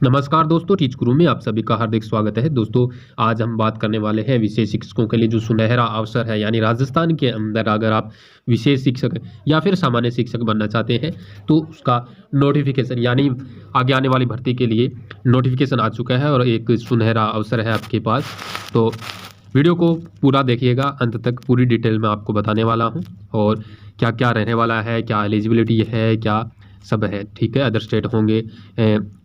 नमस्कार दोस्तों, टीच गुरु में आप सभी का हार्दिक स्वागत है। दोस्तों, आज हम बात करने वाले हैं विशेष शिक्षकों के लिए जो सुनहरा अवसर है, यानी राजस्थान के अंदर अगर आप विशेष शिक्षक या फिर सामान्य शिक्षक बनना चाहते हैं तो उसका नोटिफिकेशन यानी आगे आने वाली भर्ती के लिए नोटिफिकेशन आ चुका है और एक सुनहरा अवसर है आपके पास। तो वीडियो को पूरा देखिएगा, अंत तक पूरी डिटेल में आपको बताने वाला हूँ और क्या क्या रहने वाला है, क्या एलिजिबिलिटी है, क्या सब है। ठीक है, अदर स्टेट होंगे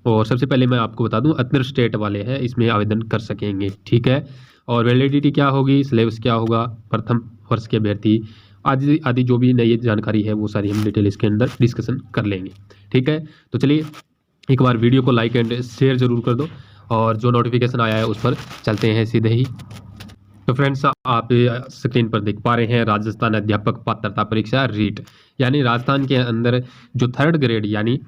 और सबसे पहले मैं आपको बता दूं अदर स्टेट वाले हैं इसमें आवेदन कर सकेंगे। ठीक है, और वैलिडिटी क्या होगी, सिलेबस क्या होगा, प्रथम वर्ष के अभ्यर्थी आदि आदि जो भी नई जानकारी है वो सारी हम डिटेल इसके अंदर डिस्कशन कर लेंगे। ठीक है, तो चलिए एक बार वीडियो को लाइक एंड शेयर जरूर कर दो और जो नोटिफिकेशन आया है उस पर चलते हैं सीधे ही। तो फ्रेंड्स, आप स्क्रीन पर देख पा रहे हैं राजस्थान अध्यापक पात्रता परीक्षा रीट, यानी राजस्थान के अंदर जो थर्ड ग्रेड यानी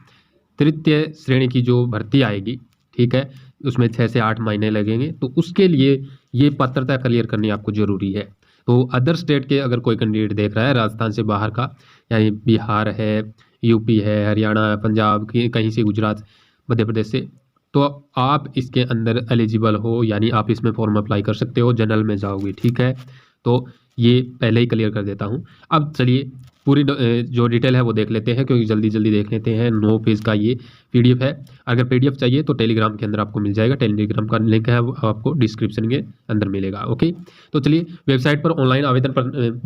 तृतीय श्रेणी की जो भर्ती आएगी। ठीक है, उसमें 6 से 8 महीने लगेंगे, तो उसके लिए ये पात्रता क्लियर करनी आपको जरूरी है। तो अदर स्टेट के अगर कोई कैंडिडेट देख रहा है राजस्थान से बाहर का, यानी बिहार है, यूपी है, हरियाणा, पंजाब की कहीं से, गुजरात, मध्य प्रदेश से, तो आप इसके अंदर एलिजिबल हो, यानी आप इसमें फॉर्म अप्लाई कर सकते हो, जनरल में जाओगे। ठीक है, तो ये पहले ही क्लियर कर देता हूँ। अब चलिए पूरी जो डिटेल है वो देख लेते हैं, क्योंकि जल्दी जल्दी देख लेते हैं। 9 पेज का ये पीडीएफ है। अगर पीडीएफ चाहिए तो टेलीग्राम के अंदर आपको मिल जाएगा, टेलीग्राम का लिंक है वो आपको डिस्क्रिप्शन के अंदर मिलेगा। ओके, तो चलिए वेबसाइट पर ऑनलाइन आवेदन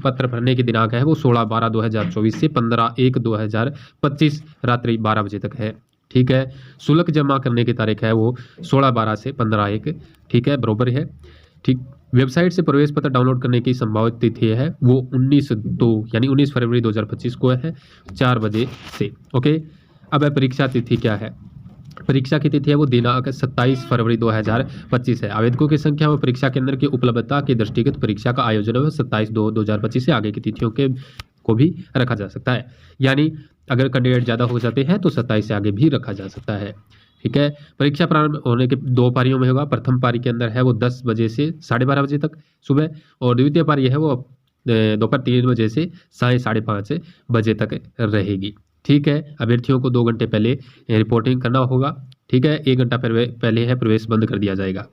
पत्र भरने की दिनांक है वो 16/12/2024 से 15/1/2025 रात्रि 12 बजे तक है। ठीक है, शुल्क जमा करने की तारीख है वो 16/12 से 15/1। ठीक है, बरोबर है। ठीक, वेबसाइट से प्रवेश पत्र डाउनलोड करने की संभावित तिथि है वो 19/2 यानी 19 फरवरी 2025 को है 4 बजे से। ओके, अब परीक्षा तिथि क्या है। परीक्षा की तिथि है वो दिनांक 27 फरवरी 2025 है। आवेदकों की संख्या व परीक्षा केंद्र की उपलब्धता के दृष्टिगत परीक्षा का आयोजन है 27/2/2025 से आगे की तिथियों के को भी रखा जा सकता है, यानी अगर कैंडिडेट ज़्यादा हो जाते हैं तो 27 से आगे भी रखा जा सकता है। ठीक है, परीक्षा प्रारंभ होने के 2 पारियों में होगा। प्रथम पारी के अंदर है वो 10 बजे से 12:30 बजे तक सुबह, और द्वितीय पारी है वो दोपहर 3 बजे से 5:30 बजे तक रहेगी। ठीक है, अभ्यर्थियों को 2 घंटे पहले रिपोर्टिंग करना होगा। ठीक है, 1 घंटा पहले है प्रवेश बंद कर दिया जाएगा,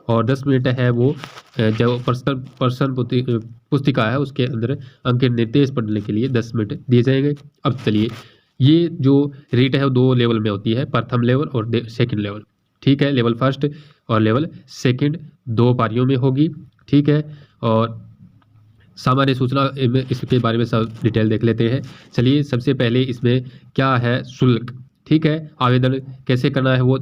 और 10 मिनट है वो जो पर्सन पुस्तिका है उसके अंदर अंक निर्देश पढ़ने के लिए 10 मिनट दिए जाएंगे। अब चलिए, ये जो रीट है वो 2 लेवल में होती है, प्रथम लेवल और सेकंड लेवल। ठीक है, लेवल फर्स्ट और लेवल सेकंड 2 पारियों में होगी। ठीक है, और सामान्य सूचना इसके बारे में सब डिटेल देख लेते हैं। चलिए, सबसे पहले इसमें क्या है शुल्क। ठीक है, आवेदन कैसे करना है वो,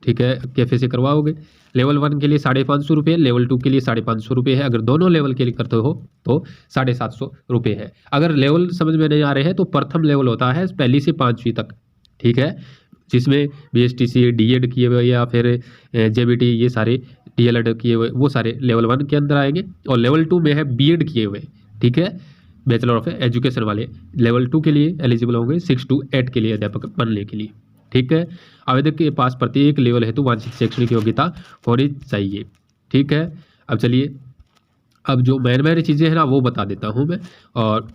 ठीक है, कैफे से करवाओगे। लेवल 1 के लिए 550 रुपये, लेवल 2 के लिए 550 रुपये है। अगर दोनों लेवल के लिए करते हो तो 750 रुपये है। अगर लेवल समझ में नहीं आ रहे हैं तो प्रथम लेवल होता है 1 से 5वीं तक। ठीक है, जिसमें BSTC DED किए हुए या फिर JBT ये सारे DLED किए हुए वो सारे लेवल 1 के अंदर आएंगे, और लेवल 2 में है BEd किए हुए। ठीक है, बैचलर ऑफ एजुकेशन वाले लेवल 2 के लिए एलिजिबल होंगे 6 to 8 के लिए अध्यापक बनने के लिए। ठीक है, आवेदक के पास प्रत्येक लेवल हेतु वांछित शैक्षणिक योग्यता होनी चाहिए। ठीक है, अब चलिए, अब जो मेन चीज़ें हैं ना वो बता देता हूँ मैं। और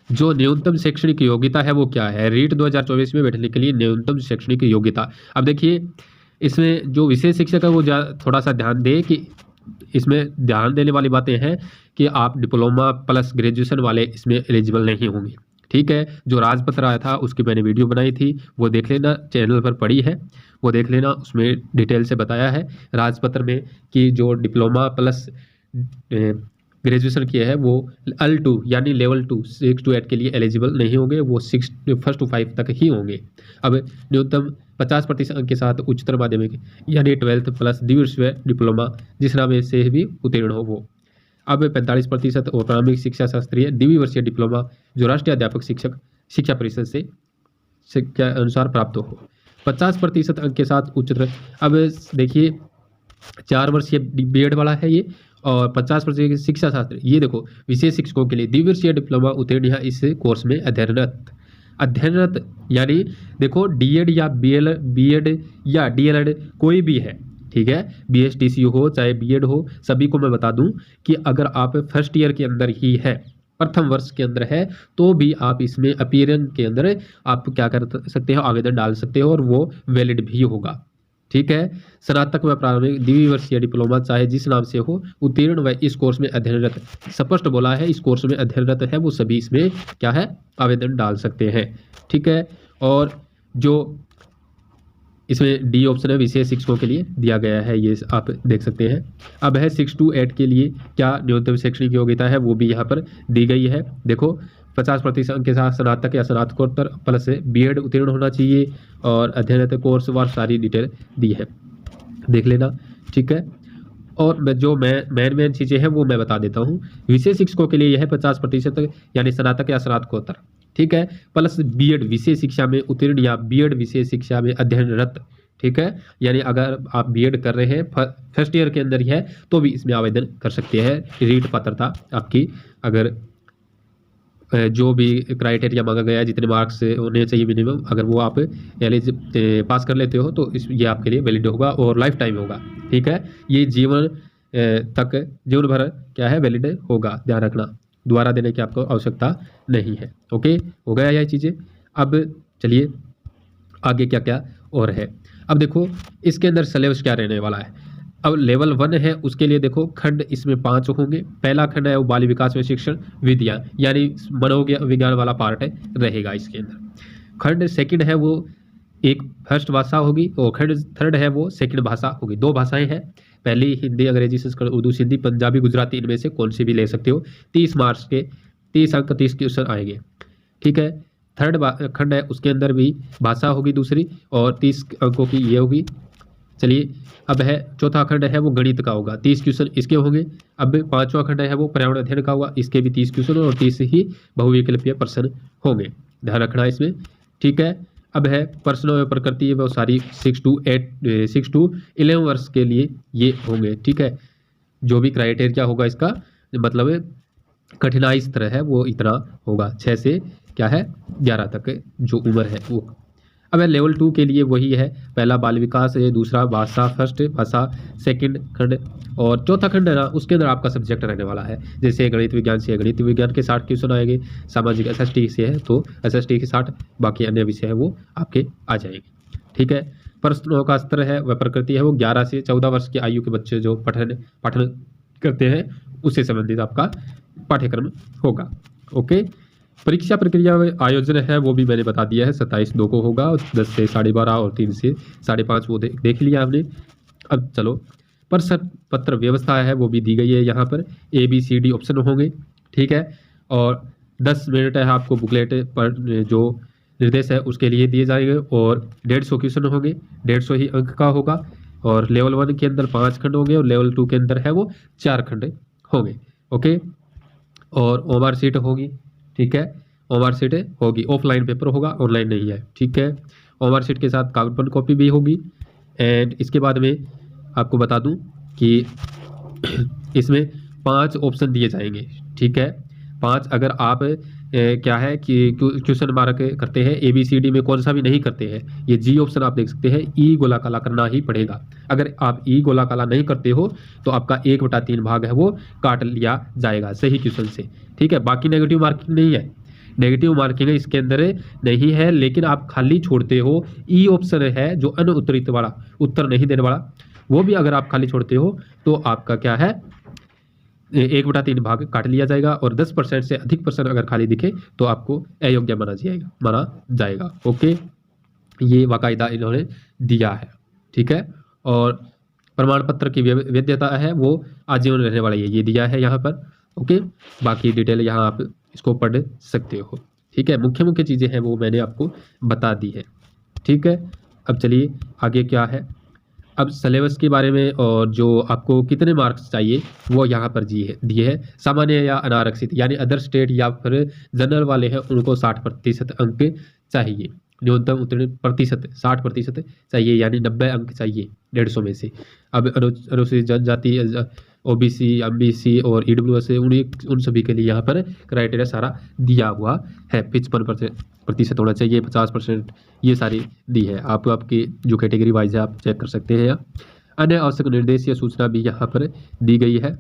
जो न्यूनतम शैक्षणिक योग्यता है वो क्या है, रीट 2024 में बैठने के लिए न्यूनतम शैक्षणिक योग्यता। अब देखिए, इसमें जो विशेष शिक्षक है वो थोड़ा सा ध्यान दें कि इसमें ध्यान देने वाली बातें हैं कि आप डिप्लोमा प्लस ग्रेजुएशन वाले इसमें एलिजिबल नहीं होंगे। ठीक है, जो राजपत्र आया था उसकी मैंने वीडियो बनाई थी, वो देख लेना, चैनल पर पड़ी है, वो देख लेना, उसमें डिटेल से बताया है राजपत्र में कि जो डिप्लोमा प्लस ग्रेजुएशन किए हैं वो L2 यानी लेवल 2 6 to 8 के लिए एलिजिबल नहीं होंगे, वो 1st to 5 तक ही होंगे। अब न्यूनतम 50% अंक के साथ उच्चतर माध्यमिक यानी 12th प्लस द्विवर्षीय डिप्लोमा जिस नाम से भी उत्तीर्ण हो वो। अब 45% और प्रारंभिक शिक्षा शास्त्रीय द्विवर्षीय डिप्लोमा जो राष्ट्रीय अध्यापक शिक्षक शिक्षा परिषद से के अनुसार प्राप्त हो। 50% अंक के साथ उच्चतर। अब देखिए, 4 वर्षीय BEd वाला है ये, और 50% शिक्षा शास्त्र। ये देखो, विशेष शिक्षकों के लिए द्विवर्षीय डिप्लोमा उत्तीर्ण या इस कोर्स में अध्ययनरत यानी देखो DEd या BEd या DLED कोई भी है। ठीक है, BSTC हो चाहे BEd हो, सभी को मैं बता दूं कि अगर आप फर्स्ट ईयर के अंदर ही है, प्रथम वर्ष के अंदर है, तो भी आप इसमें अपीयरेंस के अंदर आप क्या कर सकते हो, आवेदन डाल सकते हो, और वो वैलिड भी होगा। ठीक है। स्नातक व प्रारंभिक द्विवर्षीय डिप्लोमा चाहे जिस नाम से हो, उत्तीर्ण व इस कोर्स में अध्ययनरत, स्पष्ट बोला है, इस कोर्स में अध्ययनरत है वो सभी इसमें क्या है, आवेदन डाल सकते हैं। ठीक है। और जो इसमें डी ऑप्शन है विशेष शिक्षकों के लिए दिया गया है, ये आप देख सकते हैं। अब है 6 to 8 के लिए क्या न्यूनतम शैक्षणिक योग्यता है वो भी यहाँ पर दी गई है। देखो 50% अंक के साथ स्नातक या स्नातकोत्तर प्लस बीएड उत्तीर्ण होना चाहिए और अध्ययनरत कोर्स व सारी डिटेल दी है, देख लेना। ठीक है। और मैं जो मेन चीज़ें हैं वो मैं बता देता हूँ। विशेष शिक्षकों के लिए यह 50% यानी स्नातक या स्नातकोत्तर, ठीक है, प्लस बीएड विशेष शिक्षा में उत्तीर्ण या बीएड विशेष शिक्षा में अध्ययनरत। ठीक है। यानी अगर आप बीएड कर रहे हैं फर्स्ट ईयर के अंदर ही है तो भी इसमें आवेदन कर सकते हैं। रीट पात्रता आपकी अगर जो भी क्राइटेरिया मांगा गया है, जितने मार्क्स होने चाहिए मिनिमम, अगर वो आप पास कर लेते हो तो ये आपके लिए वैलिड होगा और लाइफ टाइम होगा। ठीक है। ये जीवन जीवन भर क्या है, वैलिड होगा, ध्यान रखना, दोबारा देने की आपको आवश्यकता नहीं है। ओके, हो गया यह चीज़ें। अब चलिए आगे क्या क्या और है। अब देखो इसके अंदर सिलेबस क्या रहने वाला है। अब लेवल 1 है, उसके लिए देखो खंड इसमें 5 होंगे। पहला खंड है वो बाल विकास में शिक्षण विद्या, यानी मनोविज्ञान वाला पार्ट है रहेगा इसके अंदर। खंड सेकंड है वो एक फर्स्ट भाषा होगी और खंड थर्ड है वो सेकंड भाषा होगी। 2 भाषाएं हैं, पहली हिंदी, अंग्रेजी, संस्कृत, उर्दू, सिंधी, पंजाबी, गुजराती, इनमें से कौन सी भी ले सकते हो। 30 मार्क्स के 30 अंक 30 क्वेश्चन आएंगे। ठीक है। थर्ड खंड है, उसके अंदर भी भाषा होगी दूसरी और 30 अंकों की ये होगी। चलिए अब है चौथा खंड है वो गणित का होगा, 30 क्वेश्चन इसके होंगे। अब 5वां खंड है वो पर्यावरण अध्ययन का होगा, इसके भी 30 क्वेश्चन और 30 ही बहुविकल्पीय प्रश्न होंगे, ध्यान रखना इसमें। ठीक है। अब है प्रश्न एवं प्रकृति, वो सारी 6 to 11 वर्ष के लिए ये होंगे। ठीक है। जो भी क्राइटेरिया होगा इसका मतलब कठिनाई स्तर है वो इतना होगा, 6 से क्या है 11 तक जो उम्र है वो। अब लेवल 2 के लिए वही है, पहला बाल विकास है, दूसरा भाषा, फर्स्ट भाषा, सेकंड खंड और चौथा खंड है ना, उसके अंदर आपका सब्जेक्ट रहने वाला है। जैसे गणित विज्ञान से गणित विज्ञान के 60 क्वेश्चन आएंगे, सामाजिक SST से है तो SST के 60, बाकी अन्य विषय है वो आपके आ जाएंगे। ठीक है। प्रश्नों का स्तर है वह प्रकृति है वो 11 से 14 वर्ष की आयु के बच्चे जो पठन करते हैं उससे संबंधित आपका पाठ्यक्रम होगा। ओके। परीक्षा प्रक्रिया आयोजन है वो भी मैंने बता दिया है, 27/2 को होगा, 10 से 12:30 और 3 से 5:30 वो देख लिया हमने। अब चलो प्रश्न पत्र व्यवस्था है वो भी दी गई है यहाँ पर, ABCD ऑप्शन होंगे। ठीक है। और 10 मिनट है आपको बुकलेट पर जो निर्देश है उसके लिए दिए जाएंगे और 150 क्वेश्चन होंगे, 150 ही अंक का होगा। और लेवल 1 के अंदर 5 खंड होंगे और लेवल 2 के अंदर है वो 4 खंड होंगे। ओके। और ओमआर सीट होगी। ठीक है। ओमआर सीट होगी, ऑफलाइन पेपर होगा, ऑनलाइन नहीं है। ठीक है। ओमआर सीट के साथ कार्बन कॉपी भी होगी। एंड इसके बाद में आपको बता दूं कि इसमें 5 ऑप्शन दिए जाएंगे। ठीक है। 5 अगर आप क्या है कि क्वेश्चन मार्क करते हैं ABCD में कौन सा भी नहीं करते हैं, ये G ऑप्शन आप देख सकते हैं, ई गोला काला करना ही पड़ेगा। अगर आप ई गोला काला नहीं करते हो तो आपका 1/3 भाग है वो काट लिया जाएगा सही क्वेश्चन से। ठीक है। बाकी नेगेटिव मार्किंग नहीं है, नेगेटिव मार्किंग इसके अंदर नहीं है, लेकिन आप खाली छोड़ते हो। ई ऑप्शन है जो अनउत्तरित वाला, उत्तर नहीं देने वाला, वो भी अगर आप खाली छोड़ते हो तो आपका क्या है 1/3 भाग काट लिया जाएगा और 10% से अधिक प्रश्न अगर खाली दिखे तो आपको अयोग्य माना जाएगा। ओके, ये बाकायदा इन्होंने दिया है। ठीक है। और प्रमाण पत्र की वैधता है वो आजीवन रहने वाला ये दिया है यहाँ पर। ओके, बाकी डिटेल यहाँ आप इसको पढ़ सकते हो। ठीक है। मुख्य मुख्य चीज़ें हैं वो मैंने आपको बता दी है। ठीक है। अब चलिए आगे क्या है, अब सिलेबस के बारे में और जो आपको कितने मार्क्स चाहिए वो यहाँ पर दिए है। सामान्य या अनारक्षित यानी अदर स्टेट या फिर जनरल वाले हैं उनको 60% अंक चाहिए, न्यूनतम उत्तीर्ण प्रतिशत 60% चाहिए, यानी 90 अंक चाहिए 150 में से। अब अनुसूचित जनजाति, OBC, MBC और EWS उन सभी के लिए यहाँ पर क्राइटेरिया सारा दिया हुआ है। 55% होना चाहिए, 50%, ये सारी दी है। आपकी जो कैटेगरी वाइज है आप चेक कर सकते हैं। अन्य आवश्यक निर्देश या सूचना भी यहाँ पर दी गई है।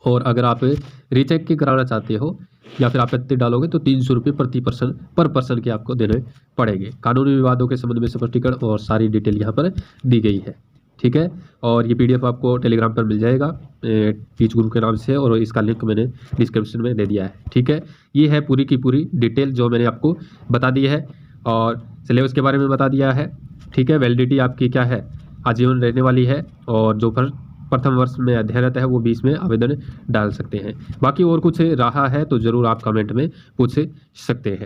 और अगर आप रीचेक के कराना चाहते हो या फिर आपत्ति डालोगे तो 300 रुपये पर पर्सन के आपको देने पड़ेंगे। कानूनी विवादों के संबंध में स्पष्टीकरण और सारी डिटेल यहाँ पर दी गई है। ठीक है, और ये PDF आपको टेलीग्राम पर मिल जाएगा टीच गुरु के नाम से, और इसका लिंक मैंने डिस्क्रिप्शन में दे दिया है। ठीक है, ये है पूरी की पूरी डिटेल जो मैंने आपको बता दी है, और सिलेबस के बारे में बता दिया है। ठीक है, वैलिडिटी आपकी क्या है, आजीवन रहने वाली है, और जो प्रथम वर्ष में अध्ययनरत है वो भी इसमें आवेदन डाल सकते हैं। बाकी और कुछ रहा है तो ज़रूर आप कमेंट में पूछ सकते हैं।